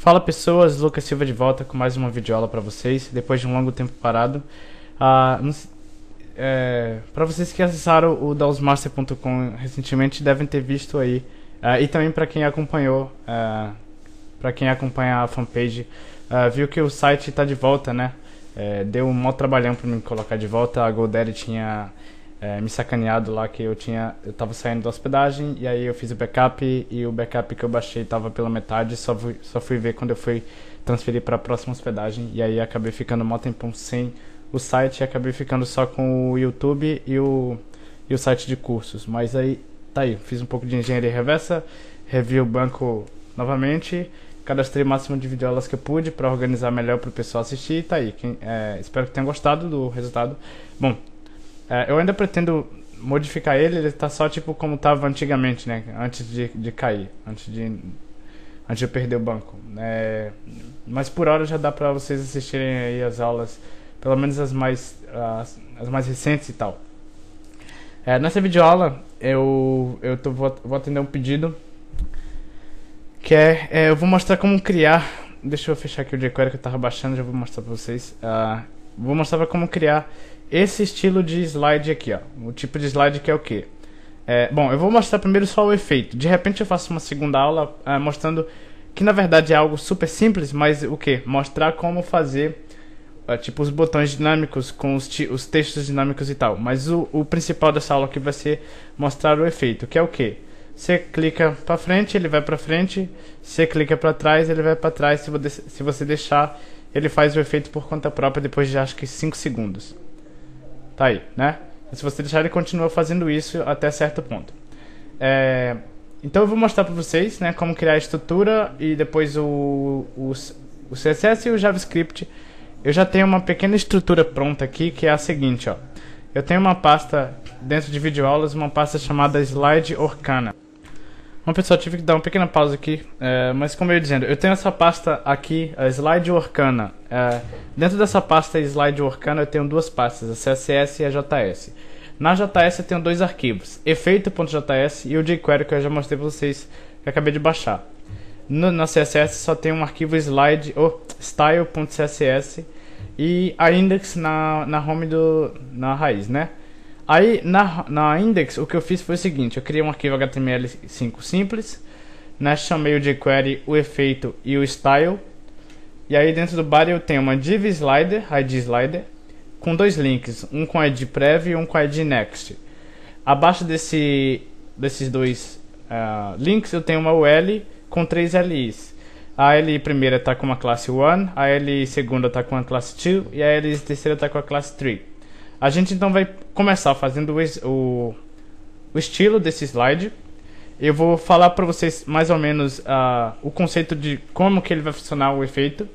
Fala pessoas, Lucas Silva de volta com mais uma videoaula para vocês, depois de um longo tempo parado. Para vocês que acessaram o dawsmaster.com recentemente, devem ter visto aí, e também para quem acompanhou, para quem acompanha a fanpage, viu que o site está de volta, né? Deu um maior trabalhão para me colocar de volta. A GoDaddy tinha me sacaneado lá, que eu tava saindo da hospedagem, e aí eu fiz o backup, e o backup que eu baixei tava pela metade. Só fui ver quando eu fui transferir para a próxima hospedagem, e aí acabei ficando um tempão sem o site, e acabei ficando só com o YouTube e o site de cursos. Mas aí, tá aí, fiz um pouco de engenharia reversa, revi o banco novamente, cadastrei o máximo de videoaulas que eu pude para organizar melhor para o pessoal assistir, e tá aí. Espero que tenham gostado do resultado. Bom, eu ainda pretendo modificar ele tá só tipo como tava antigamente, né? Antes de cair, antes de eu perder o banco. Mas por hora já dá pra vocês assistirem aí as aulas, pelo menos as mais recentes e tal. Nessa videoaula vou atender um pedido, que eu vou mostrar como criar. Deixa eu fechar aqui o jQuery que eu tava baixando, já vou mostrar pra vocês. Vou mostrar como criar esse estilo de slide aqui, ó. O tipo de slide que é o que? Bom, eu vou mostrar primeiro só o efeito. De repente eu faço uma segunda aula mostrando que na verdade é algo super simples, mas o que? Mostrar como fazer tipo os botões dinâmicos com os textos dinâmicos e tal. Mas o principal dessa aula aqui vai ser mostrar o efeito, que é o que? Você clica para frente, ele vai para frente. Você clica para trás, ele vai para trás. Se você deixar, ele faz o efeito por conta própria depois de acho que 5 segundos. Tá aí, né? Se você deixar, ele continua fazendo isso até certo ponto. Então eu vou mostrar para vocês, né, como criar a estrutura e depois o CSS e o JavaScript. Eu já tenho uma pequena estrutura pronta aqui, que é a seguinte, ó. Eu tenho uma pasta dentro de videoaulas, uma pasta chamada Slide Orkana. Bom, pessoal, tive que dar uma pequena pausa aqui, mas como eu ia dizendo, eu tenho essa pasta aqui, a Slide Orkana. Dentro dessa pasta Slide Orkana eu tenho duas pastas, a CSS e a JS. Na JS eu tenho dois arquivos, efeito.js e o jQuery, que eu já mostrei para vocês, que eu acabei de baixar. Na CSS só tem um arquivo style.css e a index na home na raiz, né? Aí na index o que eu fiz foi o seguinte: eu criei um arquivo HTML5 simples, né? Chamei o jQuery, o efeito e o style. E aí dentro do body eu tenho uma div slider, ID slider, com dois links, um com ID prev e um com ID next. Abaixo desses dois links eu tenho uma UL com 3 LIs. A L primeira está com a classe 1, a L segunda está com a classe 2 e a L terceira está com a classe 3. A gente então vai começar fazendo o estilo desse slide. Eu vou falar para vocês mais ou menos o conceito de como que ele vai funcionar, o efeito.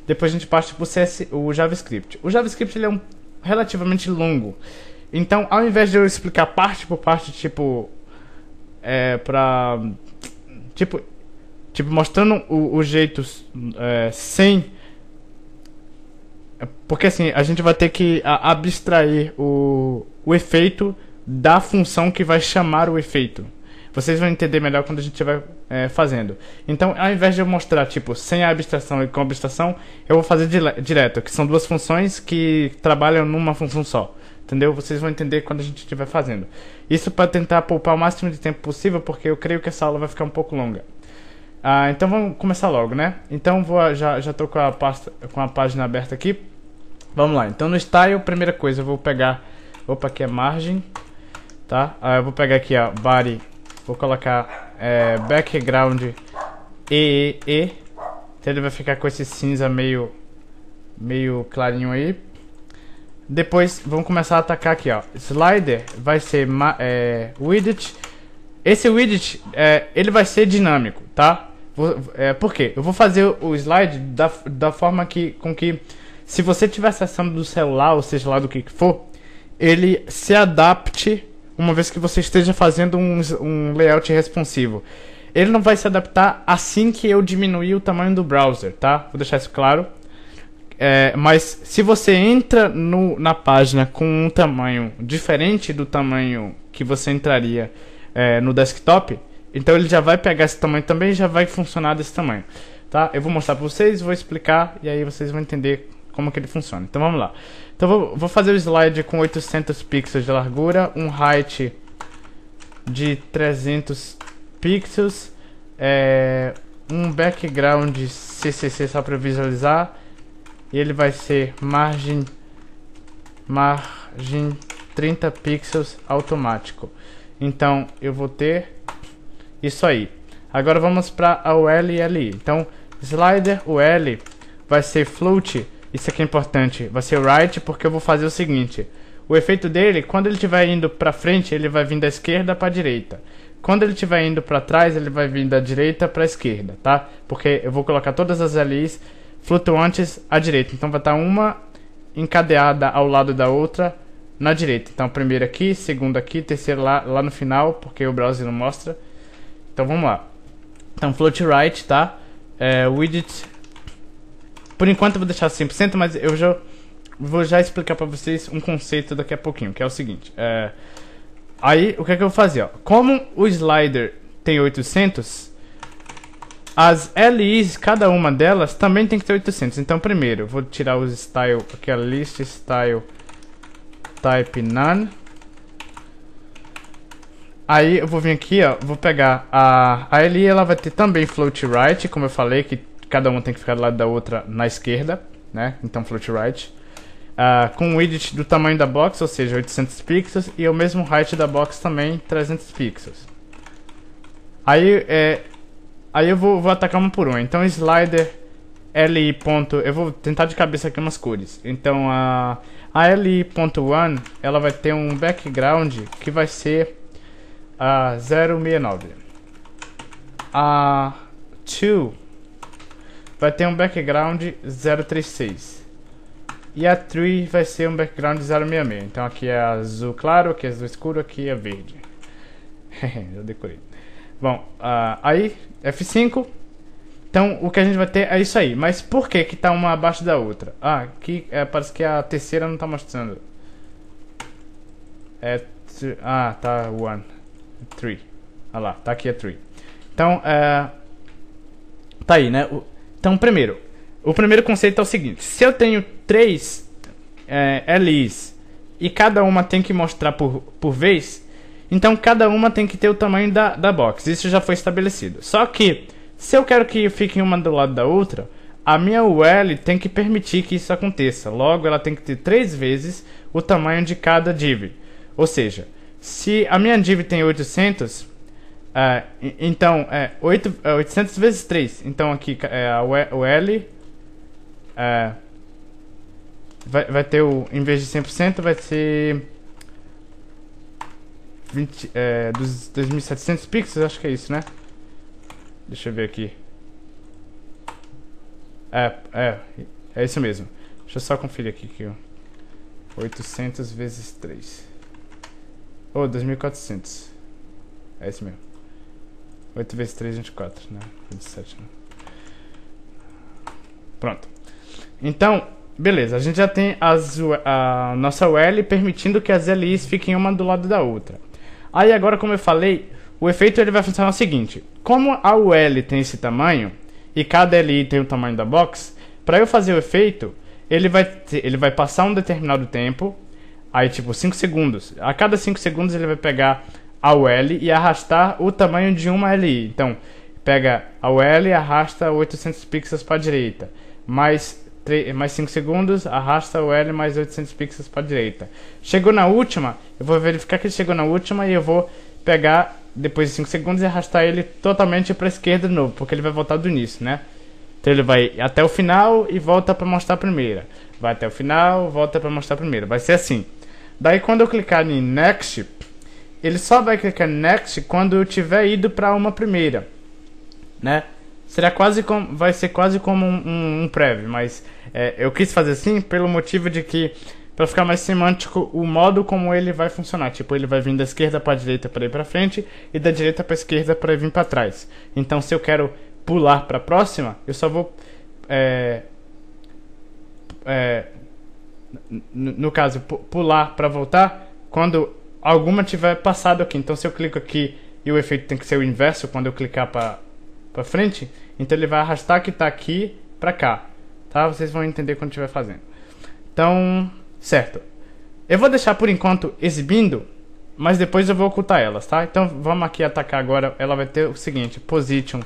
Depois a gente parte para o JavaScript. O JavaScript ele é relativamente longo. Então, ao invés de eu explicar parte por parte, tipo mostrando o jeito sem... Porque assim, a gente vai ter que abstrair o efeito da função que vai chamar o efeito. Vocês vão entender melhor quando a gente estiver fazendo. Então, ao invés de eu mostrar tipo sem a abstração e com a abstração, eu vou fazer direto, que são duas funções que trabalham numa função só. Entendeu? Vocês vão entender quando a gente estiver fazendo. Isso para tentar poupar o máximo de tempo possível, porque eu creio que essa aula vai ficar um pouco longa. Então vamos começar logo, né? Então já estou com a página aberta aqui. Vamos lá. Então no style, primeira coisa, eu vou pegar... Opa, aqui é margem. Tá? Eu vou pegar aqui a body. Vou colocar background EEE. Então ele vai ficar com esse cinza meio clarinho aí. Depois vamos começar a atacar aqui, ó. Slider vai ser widget. Esse widget ele vai ser dinâmico, tá? Por quê? Eu vou fazer o slide da forma com que, se você estiver acessando do celular, ou seja lá do que for, ele se adapte uma vez que você esteja fazendo um layout responsivo. Ele não vai se adaptar assim que eu diminuir o tamanho do browser, tá? Vou deixar isso claro. Mas se você entra na página com um tamanho diferente do tamanho que você entraria no desktop, então ele já vai pegar esse tamanho também e já vai funcionar desse tamanho. tá? Eu vou mostrar para vocês, vou explicar e aí vocês vão entender como que ele funciona. Então vamos lá. Então vou fazer o slide com 800 pixels de largura, um height de 300 pixels, um background CCC só para visualizar, e ele vai ser margem 30 pixels automático. Então eu vou ter isso aí. Agora vamos para a UL e LI. Então slider UL vai ser float. Isso aqui é importante, vai ser right, porque eu vou fazer o seguinte: o efeito dele, quando ele estiver indo para frente, ele vai vir da esquerda para a direita. Quando ele estiver indo para trás, ele vai vir da direita para a esquerda, tá? Porque eu vou colocar todas as LIs flutuantes à direita. Então vai estar uma encadeada ao lado da outra na direita. Então primeira aqui, segunda aqui, terceira lá no final, porque o browser não mostra. Então vamos lá. Então float right, tá? Widget. Por enquanto eu vou deixar 100%, mas eu já vou explicar para vocês um conceito daqui a pouquinho, que é o seguinte. Aí, o que é que eu vou fazer? Ó? Como o slider tem 800, as LIs, cada uma delas, também tem que ter 800. Então, primeiro, eu vou tirar os style, aqui a list style type none. Aí, eu vou vir aqui, ó, vou pegar a LI, ela vai ter também float right, como eu falei, que cada uma tem que ficar do lado da outra na esquerda, né? Então, float right. Com um widget do tamanho da box, ou seja, 800 pixels, e o mesmo height da box também, 300 pixels. Aí eu vou atacar uma por uma. Então slider li. Eu vou tentar de cabeça aqui umas cores. Então a li.1 ela vai ter um background que vai ser 069. A 2 vai ter um background 036. E a 3 vai ser um background 066. Então aqui é azul claro, aqui é azul escuro, aqui é verde. Já decorei. Bom, aí F5. Então o que a gente vai ter é isso aí. Mas por que que tá uma abaixo da outra? Aqui parece que a terceira não tá mostrando. Tá 1, 3. Olha lá, tá aqui a 3. Então, tá aí, né? Então primeiro, o primeiro conceito é o seguinte: se eu tenho 3 LIs e cada uma tem que mostrar por vez, então cada uma tem que ter o tamanho da box. Isso já foi estabelecido. Só que, se eu quero que fiquem uma do lado da outra, a minha UL tem que permitir que isso aconteça. Logo, ela tem que ter 3 vezes o tamanho de cada div. Ou seja, se a minha div tem 800, então 800 vezes 3. Então aqui a UL vai ter em vez de 100% vai ser 20, dos 2700 pixels, acho que é isso, né? Deixa eu ver aqui. É isso mesmo. Deixa eu só conferir aqui, ó. 800 vezes 3. 2400. É isso mesmo. 8 vezes 3, 24, né? 27, né? Pronto. Então, beleza. A gente já tem a nossa UL permitindo que as LIs fiquem uma do lado da outra. Aí agora, como eu falei, o efeito ele vai funcionar o seguinte: como a UL tem esse tamanho e cada LI tem o tamanho da box, para eu fazer o efeito, ele vai passar um determinado tempo, aí tipo 5 segundos. A cada 5 segundos ele vai pegar a UL e arrastar o tamanho de uma LI. Então, pega a UL e arrasta 800 pixels para a direita. Mais 5 segundos, arrasta a UL mais 800 pixels para a direita. Chegou na última, eu vou verificar que ele chegou na última e eu vou pegar, depois de 5 segundos, e arrastar ele totalmente para a esquerda de novo, porque ele vai voltar do início, né? Então ele vai até o final e volta para mostrar a primeira. Vai até o final, volta para mostrar a primeira. Vai ser assim. Daí quando eu clicar em Next, ele só vai clicar em Next quando eu tiver ido para uma primeira, né? Vai ser quase como um preview, mas eu quis fazer assim pelo motivo de que, para ficar mais semântico, o modo como ele vai funcionar. Tipo, ele vai vir da esquerda para a direita para ir para frente e da direita para a esquerda para vir para trás. Então, se eu quero pular para a próxima, eu só vou no caso, pular para voltar quando alguma tiver passado aqui. Então, se eu clico aqui e o efeito tem que ser o inverso quando eu clicar para frente, Então ele vai arrastar o que está aqui para cá, tá? Vocês vão entender quando estiver fazendo. Então, certo. Eu vou deixar por enquanto exibindo, mas depois eu vou ocultar elas, tá? Então vamos aqui atacar agora. Ela vai ter o seguinte: position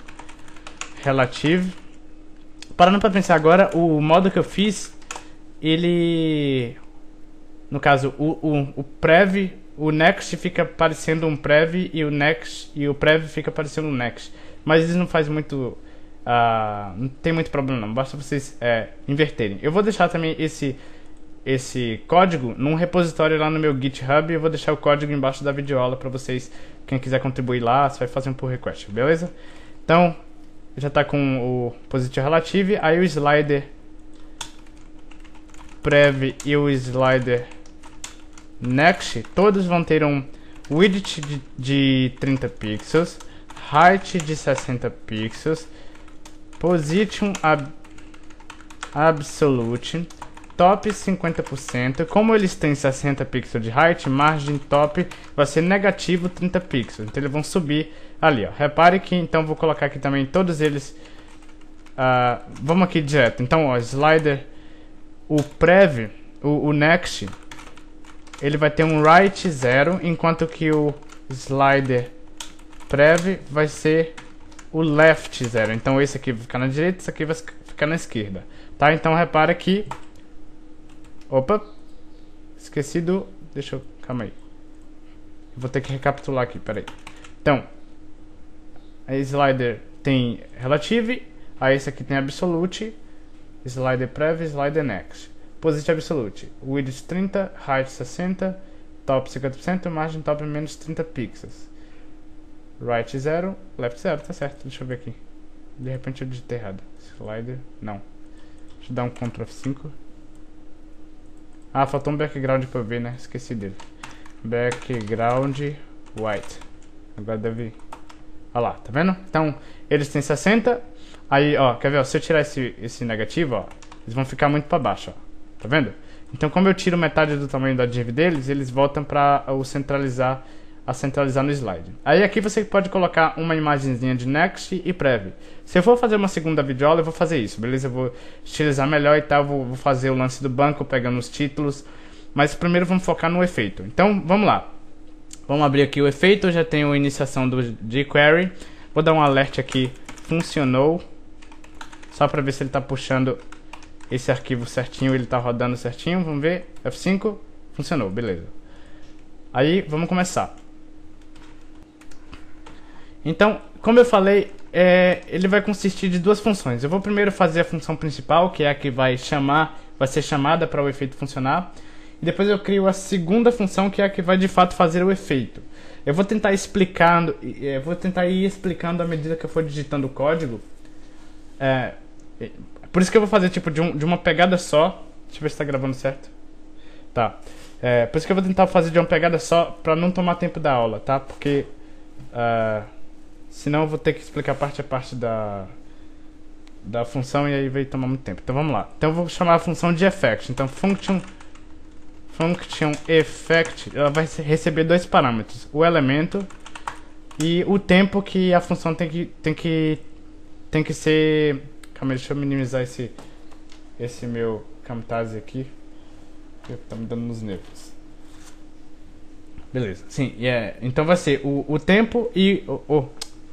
relative. Parando para pensar agora, o modo que eu fiz, ele, no caso, o prev, o next fica parecendo um prev e o next e o prev fica parecendo um next. Mas isso não faz muito, não tem muito problema não. Basta vocês inverterem. Eu vou deixar também esse código num repositório lá no meu GitHub. Eu vou deixar o código embaixo da videoaula para vocês, quem quiser contribuir lá, você vai fazer um pull request, beleza? Então, já está com o position relative, aí o slider prev e o slider next, todos vão ter um width de 30 pixels, height de 60 pixels, position absolute, top 50%. Como eles têm 60 pixels de height, margem top vai ser negativo 30 pixels. Então eles vão subir ali, ó. Repare que então vou colocar aqui também todos eles. Vamos aqui direto. Então, ó, slider, o prev, o next, ele vai ter um right 0, enquanto que o slider prev vai ser o left 0. Então esse aqui vai ficar na direita, esse aqui vai ficar na esquerda, tá? Então repara que, opa, esqueci do, calma aí, vou ter que recapitular aqui, peraí. Então, a slider tem relative, aí esse aqui tem absolute, slider prev, slider next, position absolute, width 30, height 60, top 50%, margem top menos 30 pixels, right 0, left 0, tá certo, deixa eu ver aqui, de repente eu digitei errado, slider, não, deixa eu dar um Ctrl F5, faltou um background pra eu ver, né, esqueci dele, background white, agora deve, olha lá, tá vendo? Então, eles têm 60, aí, ó, quer ver, ó, se eu tirar esse negativo, ó, eles vão ficar muito pra baixo, ó, tá vendo? Então, como eu tiro metade do tamanho da div deles, eles voltam pra centralizar no slide. Aí aqui você pode colocar uma imagenzinha de next e prev. Se eu for fazer uma segunda videoaula, eu vou fazer isso, beleza? Eu vou estilizar melhor e tal, vou fazer o lance do banco, pegando os títulos, mas primeiro vamos focar no efeito. Então, vamos lá. Vamos abrir aqui o efeito, eu já tenho a iniciação do jQuery. Vou dar um alert aqui, funcionou, só para ver se ele está puxando esse arquivo certinho, ele está rodando certinho. Vamos ver, F5, funcionou, beleza. Aí, vamos começar. Então, como eu falei, ele vai consistir de duas funções. Eu vou primeiro fazer a função principal, que é a que vai ser chamada para o efeito funcionar. E depois eu crio a segunda função, que é a que vai de fato fazer o efeito. Eu vou tentar ir explicando à medida que eu for digitando o código. Por isso que eu vou fazer tipo de uma pegada só. Deixa eu ver se está gravando certo. Tá. Por isso que eu vou tentar fazer de uma pegada só, para não tomar tempo da aula, tá? Porque senão eu vou ter que explicar parte a parte da função e aí vai tomar muito tempo. Então vamos lá. Então eu vou chamar a função de effect. Então function effect, ela vai receber dois parâmetros, o elemento e o tempo que a função tem que ser. Calma aí, deixa eu minimizar esse meu Camtasia aqui, que tá me dando nos nervos. Beleza, sim, então vai ser o tempo e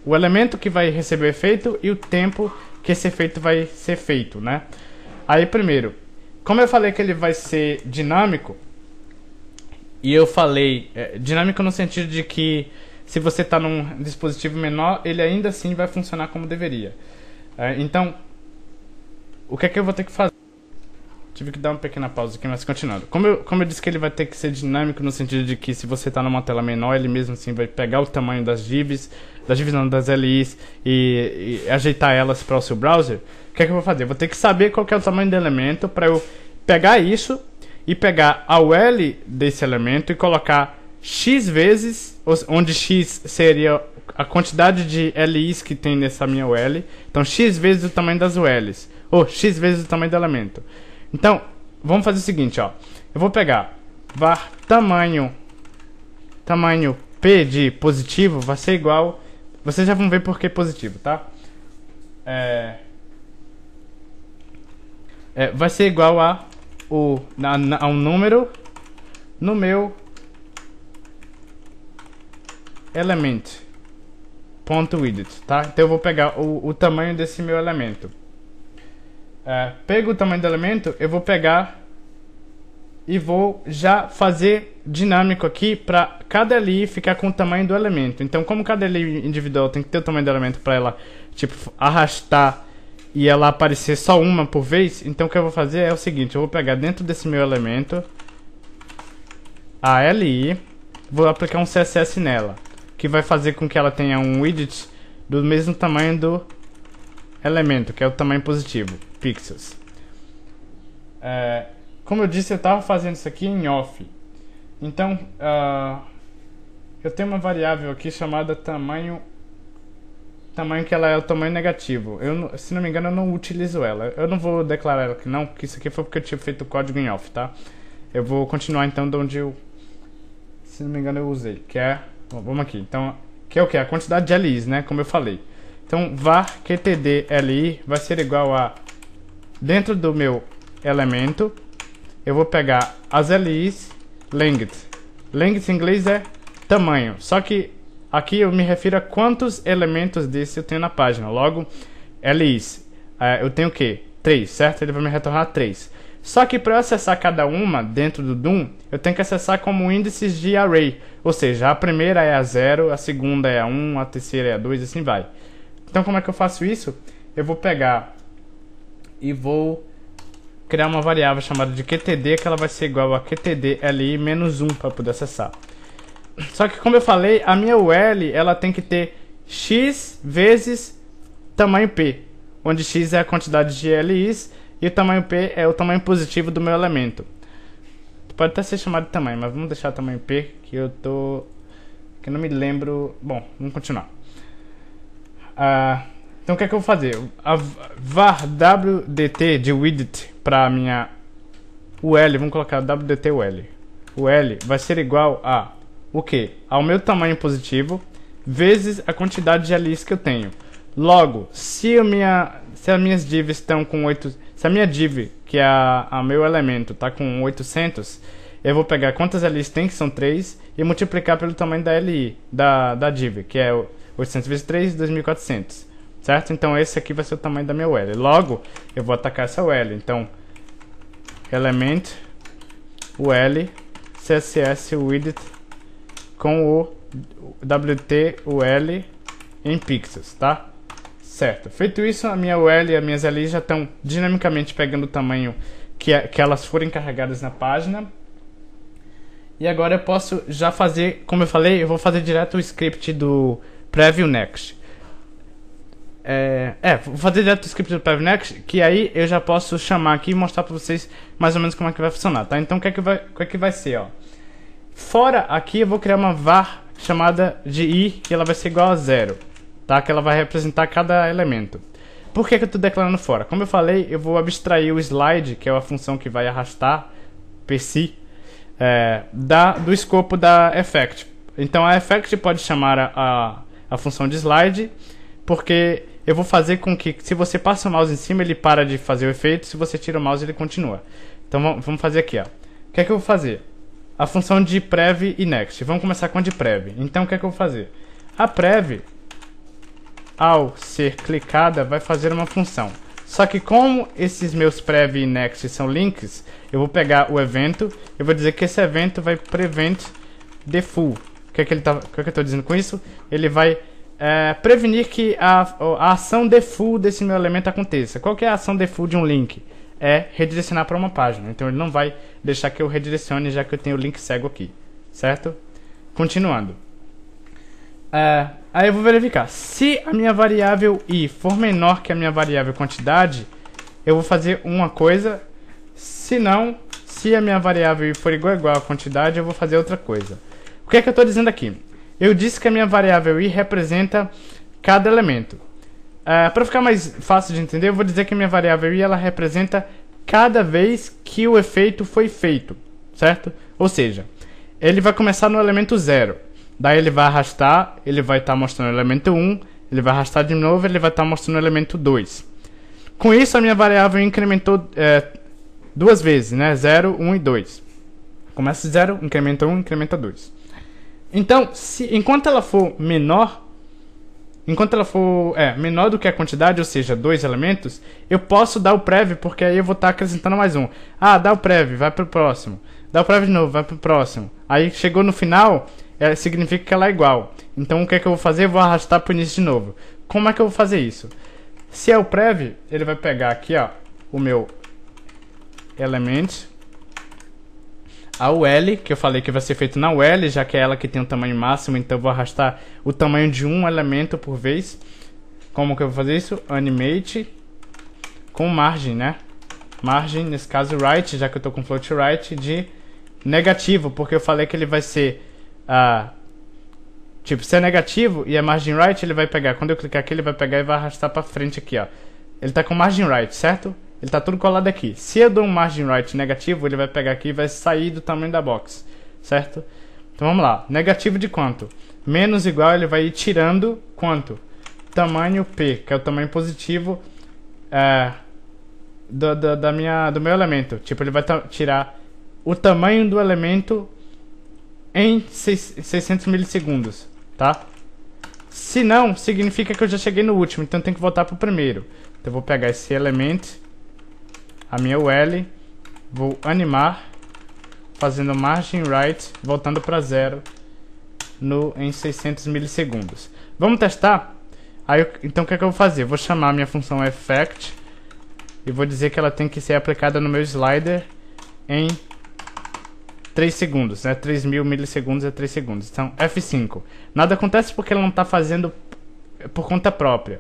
o elemento que vai receber o efeito e o tempo que esse efeito vai ser feito, né? Aí primeiro, como eu falei que ele vai ser dinâmico, e eu falei dinâmico no sentido de que se você está num dispositivo menor, ele ainda assim vai funcionar como deveria. Então, o que é que eu vou ter que fazer? Tive que dar uma pequena pausa aqui, mas continuando. Como eu disse que ele vai ter que ser dinâmico no sentido de que se você está numa tela menor, ele mesmo assim vai pegar o tamanho das LIs e ajeitar elas para o seu browser. O que é que eu vou fazer? Eu vou ter que saber qual que é o tamanho do elemento para eu pegar isso e pegar a UL desse elemento e colocar x vezes, onde x seria a quantidade de LIs que tem nessa minha UL. Então x vezes o tamanho das ULs, ou x vezes o tamanho do elemento. Então, vamos fazer o seguinte, ó. Eu vou pegar var tamanho P de positivo vai ser igual, vocês já vão ver por que positivo, tá? vai ser igual a um número no meu element.widget, tá? Então eu vou pegar o tamanho desse meu elemento. Pego o tamanho do elemento, eu vou pegar e vou já fazer dinâmico aqui para cada LI ficar com o tamanho do elemento. Então, como cada LI individual tem que ter o tamanho do elemento para ela, tipo, arrastar e ela aparecer só uma por vez, então o que eu vou fazer é o seguinte: eu vou pegar dentro desse meu elemento a LI, vou aplicar um CSS nela, que vai fazer com que ela tenha um widget do mesmo tamanho do elemento, que é o tamanho positivo, pixels. Como eu disse, eu estava fazendo isso aqui em off. Então, eu tenho uma variável aqui chamada tamanho que ela é o tamanho negativo. Se não me engano, eu não utilizo ela. Eu não vou declarar ela aqui não, porque isso aqui foi porque eu tinha feito o código em off, tá? Eu vou continuar então de onde se não me engano, eu usei, que é... Vamos aqui. Então, que é o que? A quantidade de LIs, né? Como eu falei. Então, var qtd li vai ser igual a... Dentro do meu elemento, eu vou pegar as LIs length. Length em inglês é tamanho. Só que aqui eu me refiro a quantos elementos desse eu tenho na página. Logo, LIs. Eu tenho o quê? 3, certo? Ele vai me retornar 3. Só que para eu acessar cada uma dentro do DOM, eu tenho que acessar como índices de array. Ou seja, a primeira é a 0, a segunda é a 1, a terceira é a 2 e assim vai. Então como é que eu faço isso? Eu vou pegar e vou criar uma variável chamada de qtd, que ela vai ser igual a qtd li menos 1 para poder acessar. Só que como eu falei, a minha UL ela tem que ter x vezes tamanho p, onde x é a quantidade de LIs e o tamanho p é o tamanho positivo do meu elemento. Pode até ser chamado de tamanho, mas vamos deixar o tamanho p, que eu não me lembro. Bom, vamos continuar. Então o que é que eu vou fazer? A var wdt de widget para a minha UL, vamos colocar wdt UL. UL vai ser igual a o que? Ao meu tamanho positivo vezes a quantidade de LIs que eu tenho. Logo, se as minhas divs estão com 8, se a minha div, que é a meu elemento, está com 800, eu vou pegar quantas LIs tem, que são 3, e multiplicar pelo tamanho da LI, da div, que é 800 vezes 3, 2400, certo? Então esse aqui vai ser o tamanho da minha UL. Logo, eu vou atacar essa UL. Então, element UL CSS widget com o wt UL em pixels, tá? Certo. Feito isso, a minha UL e as minhas LIs já estão dinamicamente pegando o tamanho que elas forem carregadas na página. E agora eu posso já fazer, como eu falei, eu vou fazer direto o script do Preview Next. Vou fazer direto o script do Preview Next, que aí eu já posso chamar aqui e mostrar para vocês mais ou menos como é que vai funcionar, tá? Então o que é que vai ser, ó? Fora aqui eu vou criar uma var chamada de i, que ela vai ser igual a 0. Tá? Que ela vai representar cada elemento. Por que eu estou declarando fora? Como eu falei, eu vou abstrair o slide, que é a função que vai arrastar per si, do escopo da effect. Então a effect pode chamar a função de slide, porque eu vou fazer com que, se você passa o mouse em cima, ele para de fazer o efeito, se você tira o mouse, ele continua. Então vamos fazer aqui, ó. O que é que eu vou fazer? A função de prev e next. Vamos começar com a de prev. Então o que é que eu vou fazer? A prev, ao ser clicada, vai fazer uma função. Só que como esses meus prev e next são links, eu vou pegar o evento, eu vou dizer que esse evento vai prevent the full. O que é que eu estou dizendo com isso? Ele vai prevenir que a ação default desse meu elemento aconteça. Qual que é a ação default de um link? É redirecionar para uma página. Então ele não vai deixar que eu redirecione, já que eu tenho o link cego aqui, certo? Continuando. Aí eu vou verificar. Se a minha variável i for menor que a minha variável quantidade, eu vou fazer uma coisa. Se não, se a minha variável i for igual à quantidade, eu vou fazer outra coisa. O que é que eu estou dizendo aqui? Eu disse que a minha variável i representa cada elemento. Para ficar mais fácil de entender, eu vou dizer que a minha variável i ela representa cada vez que o efeito foi feito, certo? Ou seja, ele vai começar no elemento 0. Daí ele vai arrastar, ele vai estar mostrando o elemento 1, ele vai arrastar de novo, ele vai estar mostrando o elemento 2. Com isso, a minha variável incrementou duas vezes, né? 0, 1 e 2. Começa de 0, incrementa 1, incrementa 2. Então, enquanto ela for menor menor do que a quantidade, ou seja, 2 elementos, eu posso dar o prev, porque aí eu vou estar acrescentando mais um. Ah, dá o prev, vai pro próximo. Dá o prev de novo, vai pro próximo. Aí chegou no final, significa que ela é igual. Então o que é que eu vou fazer? Eu vou arrastar pro início de novo. Como é que eu vou fazer isso? Se é o prev, ele vai pegar aqui, ó, o meu element, a UL, que eu falei que vai ser feito na UL, já que é ela que tem o tamanho máximo, então eu vou arrastar o tamanho de um elemento por vez. Como que eu vou fazer isso? Animate com margem, né? Margem, nesse caso right, já que eu tô com float right, de negativo, porque eu falei que ele vai ser tipo, se é negativo e é margem right, ele vai pegar, quando eu clicar aqui, ele vai pegar e vai arrastar pra frente aqui, ó. Ele tá com margem right, certo? Ele tá tudo colado aqui. Se eu dou um margin right negativo, ele vai pegar aqui e vai sair do tamanho da box, certo? Então vamos lá. Negativo de quanto? Menos igual, ele vai ir tirando quanto? Tamanho P, que é o tamanho positivo do meu elemento. Tipo, ele vai tirar o tamanho do elemento em 600 milissegundos, tá? Se não, significa que eu já cheguei no último, então tem que voltar pro primeiro. Então eu vou pegar esse elemento, a minha UL, vou animar, fazendo margin right, voltando para 0 em 600 milissegundos. Vamos testar? Então o que é que eu vou fazer? Vou chamar a minha função effect e vou dizer que ela tem que ser aplicada no meu slider em 3 segundos, né? 3.000 milissegundos é 3 segundos. Então F5. Nada acontece porque ela não está fazendo por conta própria.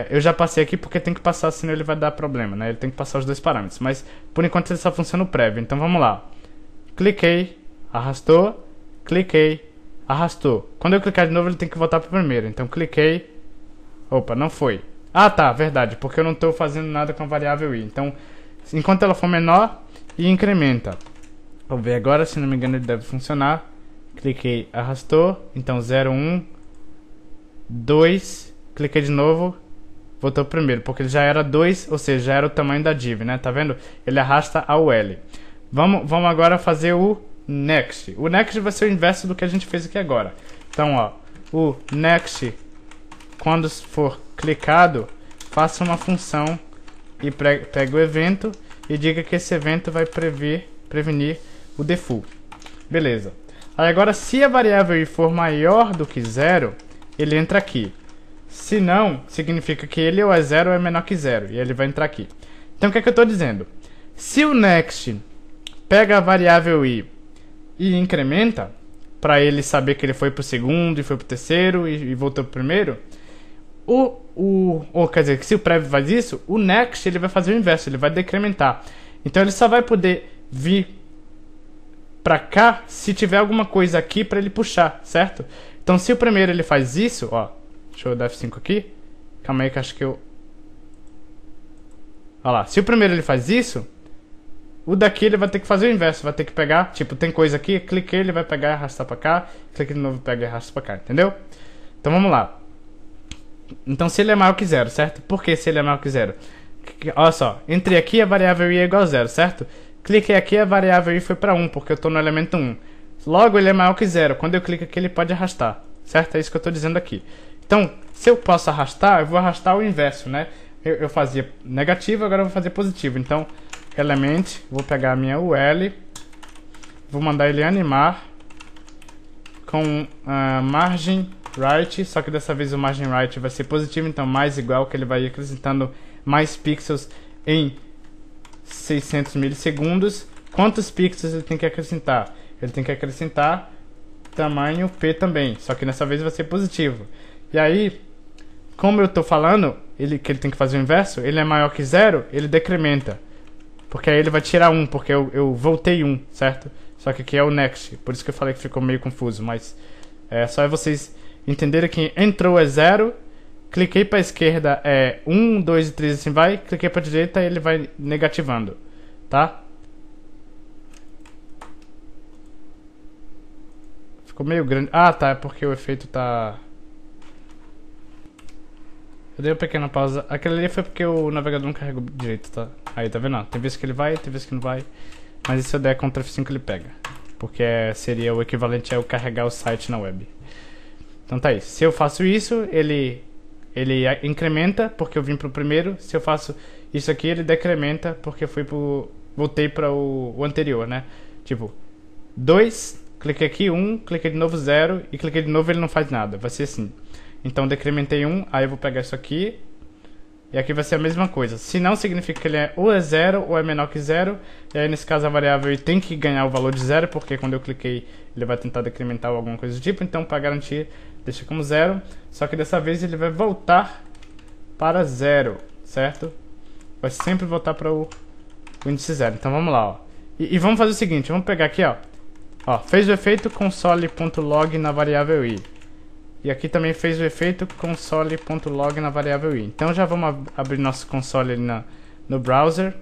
Eu já passei aqui porque tem que passar, senão ele vai dar problema, né? Ele tem que passar os dois parâmetros. Mas, por enquanto, ele só funciona o prévio. Então, vamos lá. Cliquei, arrastou, cliquei, arrastou. Quando eu clicar de novo, ele tem que voltar para o primeiro. Então, cliquei. Opa, não foi. Ah, tá, verdade. Porque eu não estou fazendo nada com a variável i. Então, enquanto ela for menor, i incrementa. Vou ver agora, se não me engano, ele deve funcionar. Cliquei, arrastou. Então, 0, 1, 2... Cliquei de novo, voltou primeiro, porque ele já era 2, ou seja, já era o tamanho da div, né? Tá vendo? Ele arrasta a UL. Vamos agora fazer o next. O next vai ser o inverso do que a gente fez aqui agora. Então, ó, o next, quando for clicado, faça uma função e pegue o evento e diga que esse evento vai prevenir o default. Beleza. Aí agora, se a variável i for maior do que 0, ele entra aqui. Se não, significa que ele ou é 0 ou é menor que 0. E ele vai entrar aqui. Então o que é que eu estou dizendo? Se o next pega a variável i e incrementa, para ele saber que ele foi para o segundo e foi para o terceiro e voltou para o primeiro, quer dizer, que se o prev faz isso, o next ele vai fazer o inverso, ele vai decrementar. Então ele só vai poder vir para cá se tiver alguma coisa aqui para ele puxar, certo? Então se o primeiro ele faz isso, ó. Deixa eu dar F5 aqui. Calma aí que acho que eu... Olha lá. Se o primeiro ele faz isso, o daqui ele vai ter que fazer o inverso. Vai ter que pegar... Tipo, tem coisa aqui. Cliquei, ele vai pegar e arrastar pra cá. Cliquei de novo, pega e arrasta pra cá. Entendeu? Então vamos lá. Então se ele é maior que 0, certo? Por que se ele é maior que 0? Olha só. Entrei aqui, a variável i é igual a 0, certo? Cliquei aqui, a variável i foi pra 1, porque eu tô no elemento 1. Logo, ele é maior que 0. Quando eu clico aqui, ele pode arrastar. Certo? É isso que eu tô dizendo aqui. Então, se eu posso arrastar, eu vou arrastar o inverso, né? Eu fazia negativo, agora eu vou fazer positivo. Então, element, vou pegar a minha UL, vou mandar ele animar com margin right, só que dessa vez o margin right vai ser positivo, então mais igual, que ele vai ir acrescentando mais pixels em 600 milissegundos. Quantos pixels ele tem que acrescentar? Ele tem que acrescentar tamanho P também, só que dessa vez vai ser positivo. E aí, como eu tô falando, que ele tem que fazer o inverso, ele é maior que 0, ele decrementa. Porque aí ele vai tirar 1, porque eu voltei 1, certo? Só que aqui é o next, por isso que eu falei que ficou meio confuso, mas só vocês entenderem que entrou é 0, cliquei para a esquerda é 1, 2 e 3 assim vai, cliquei para a direita e ele vai negativando, tá? Ficou meio grande. Ah, tá, é porque o efeito tá... Eu dei uma pequena pausa. Aquele ali foi porque o navegador não carregou direito, tá? Aí, tá vendo? Tem vezes que ele vai, tem vezes que não vai. Mas se eu der Ctrl F5 ele pega. Porque seria o equivalente a eu carregar o site na web. Então tá aí. Se eu faço isso, ele incrementa porque eu vim pro primeiro. Se eu faço isso aqui, ele decrementa porque eu voltei para o anterior, né? Tipo, 2, cliquei aqui, 1, cliquei de novo 0 e cliquei de novo ele não faz nada. Vai ser assim. Então decrementei 1, aí eu vou pegar isso aqui. E aqui vai ser a mesma coisa. Se não, significa que ele ou é 0 ou é menor que 0. E aí nesse caso a variável tem que ganhar o valor de 0, porque quando eu cliquei ele vai tentar decrementar ou alguma coisa do tipo. Então para garantir, deixa como 0. Só que dessa vez ele vai voltar para 0, certo? Vai sempre voltar para o índice 0. Então vamos lá, ó. E vamos fazer o seguinte, vamos pegar aqui, ó. Ó, fez o efeito console.log na variável i. E aqui também fez o efeito console.log na variável i. Então já vamos abrir nosso console ali no browser.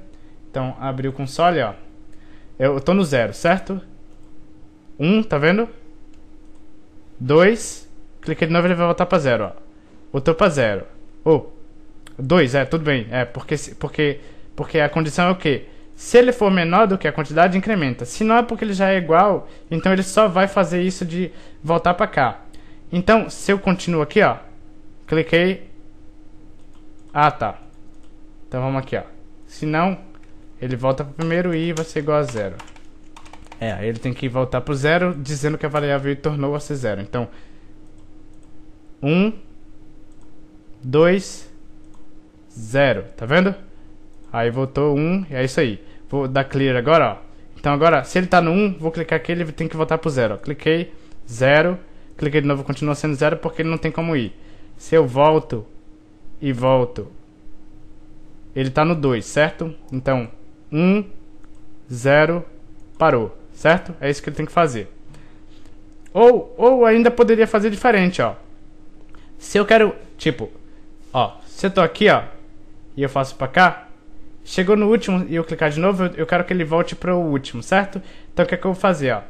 Então abrir o console, ó. Eu tô no 0, certo? 1, tá vendo? 2, cliquei de novo, ele vai voltar para 0, ó. Voltou para 0. 2, tudo bem. Porque a condição é o quê? Se ele for menor do que a quantidade, incrementa. Se não, é porque ele já é igual, então ele só vai fazer isso de voltar para cá. Então, se eu continuo aqui, ó, cliquei. Ah, tá. Então vamos aqui, ó. Se não, ele volta para o primeiro e vai ser igual a 0. Aí ele tem que voltar para o 0, dizendo que a variável tornou a ser 0. Então, 1, 2, 0. Tá vendo? Aí voltou 1 e é isso aí. Vou dar clear agora, ó. Então agora, se ele tá no 1, vou clicar aqui, ele tem que voltar pro 0, ó. Cliquei, 0. Cliquei de novo, continua sendo 0 porque ele não tem como ir. Se eu volto e volto, ele tá no 2, certo? Então, 1, 0, parou, certo? É isso que ele tem que fazer. Ou ainda poderia fazer diferente, ó. Se eu quero, tipo, ó, se eu tô aqui, ó, e eu faço pra cá, chegou no último e eu clicar de novo, eu quero que ele volte para o último, certo? Então o que é que eu vou fazer, ó?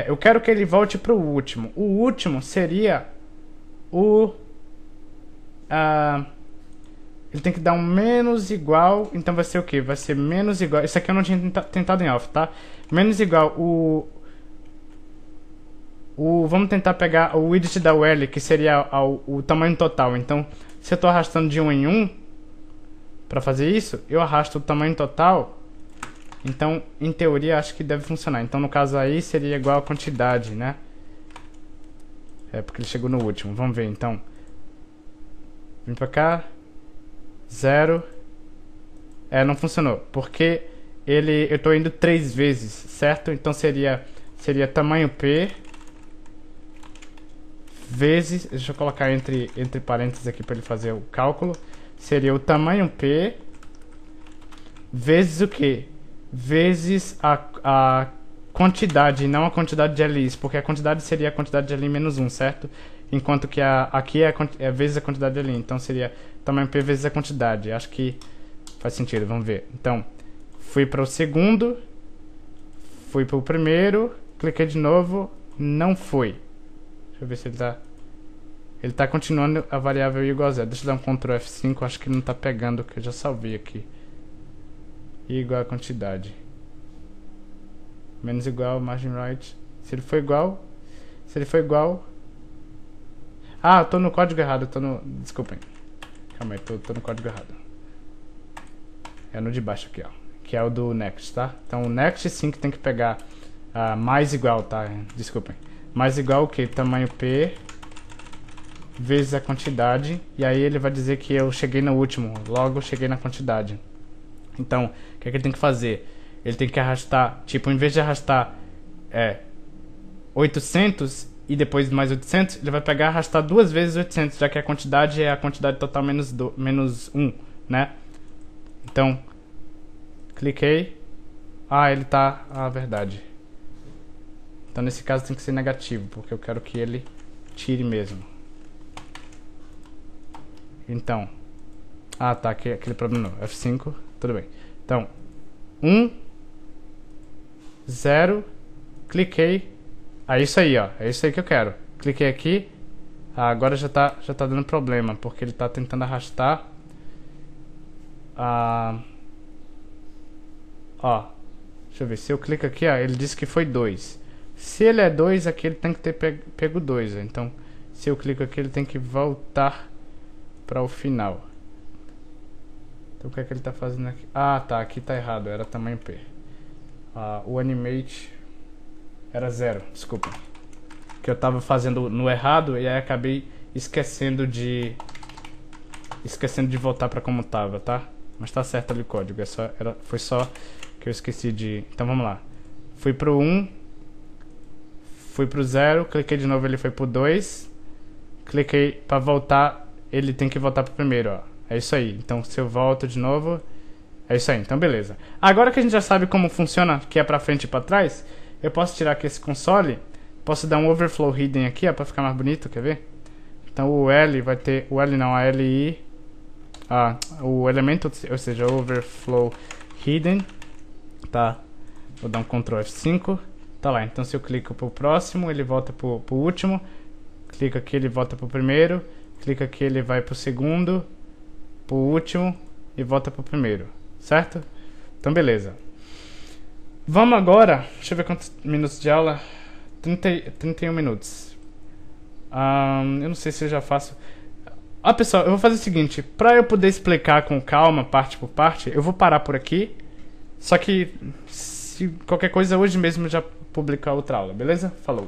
Eu quero que ele volte para o último. O último seria o... ele tem que dar um menos igual, então vai ser o quê? Vai ser menos igual... Isso aqui eu não tinha tentado em alpha, tá? Menos igual vamos tentar pegar o widget da URL, que seria o tamanho total. Então, se eu estou arrastando de 1 em 1, para fazer isso, eu arrasto o tamanho total. Então, em teoria, acho que deve funcionar. Então, no caso aí, seria igual a quantidade, né? Porque ele chegou no último. Vamos ver, então. Vem pra cá. 0. Não funcionou. Porque eu tô indo 3 vezes, certo? Então, seria tamanho P vezes... Deixa eu colocar entre parênteses aqui para ele fazer o cálculo. Seria o tamanho P vezes o quê? Vezes a quantidade, não a quantidade de LIs, porque a quantidade seria a quantidade de LI menos 1, certo? Enquanto que aqui é vezes a quantidade de LI, então seria tamanho P vezes a quantidade. Acho que faz sentido, vamos ver. Então, fui para o segundo, fui para o primeiro, cliquei de novo, não foi. Deixa eu ver se ele tá... Ele tá continuando a variável i igual a 0. Deixa eu dar um Ctrl F5, acho que ele não tá pegando, que eu já salvei aqui. I igual a quantidade. Menos igual, margin right. Se ele for igual... Ah, eu tô no código errado, Desculpem. Calma aí, tô no código errado. É no de baixo aqui, ó. Que é o do next, tá? Então o next sim que tem que pegar mais igual, tá? Desculpem. Mais igual o que? Tamanho P... vezes a quantidade, e aí ele vai dizer que eu cheguei no último, logo eu cheguei na quantidade. Então, o que é que ele tem que fazer? Ele tem que arrastar, tipo, em vez de arrastar 800 e depois mais 800, ele vai pegar e arrastar 2 vezes 800, já que a quantidade é a quantidade total menos 1, né? Então, cliquei, ele tá, verdade. Então nesse caso tem que ser negativo, porque eu quero que ele tire mesmo. Então, tá, aquele problema não, F5, tudo bem. Então, 1, 0, cliquei, isso aí, ó, é isso aí que eu quero. Cliquei aqui, Agora já tá dando problema, porque ele tá tentando arrastar. Ó, deixa eu ver, se eu clico aqui, ó, ele disse que foi 2. Se ele é 2, aqui ele tem que ter pego 2. Então, se eu clico aqui, ele tem que voltar para o final. Então, o que é que ele tá fazendo aqui? Ah, tá, aqui tá errado, era tamanho P. O animate era 0, desculpa. Que eu tava fazendo no errado e aí acabei esquecendo de voltar para como tava, tá? Mas tá certo ali o código, foi só que eu esqueci de... Então vamos lá. Fui pro 1, fui pro 0, cliquei de novo, ele foi pro 2. Cliquei para voltar, ele tem que voltar pro primeiro, ó. É isso aí. Então se eu volto de novo, é isso aí. Então beleza. Agora que a gente já sabe como funciona, que é pra frente e pra trás, eu posso tirar aqui esse console, posso dar um overflow hidden aqui, ó, pra ficar mais bonito, quer ver? Então o L vai ter, o L não, a LI, o elemento, ou seja, overflow hidden, tá? Vou dar um Ctrl F5, tá lá. Então se eu clico pro próximo, ele volta pro último, clica aqui, ele volta pro primeiro, clica aqui, ele vai pro segundo, pro último e volta pro primeiro, certo? Então beleza. Vamos agora, deixa eu ver quantos minutos de aula, 31 minutos. Eu não sei se eu já faço... pessoal, eu vou fazer o seguinte, pra eu poder explicar com calma, parte por parte, eu vou parar por aqui, só que se qualquer coisa hoje mesmo eu já publicar outra aula, beleza? Falou!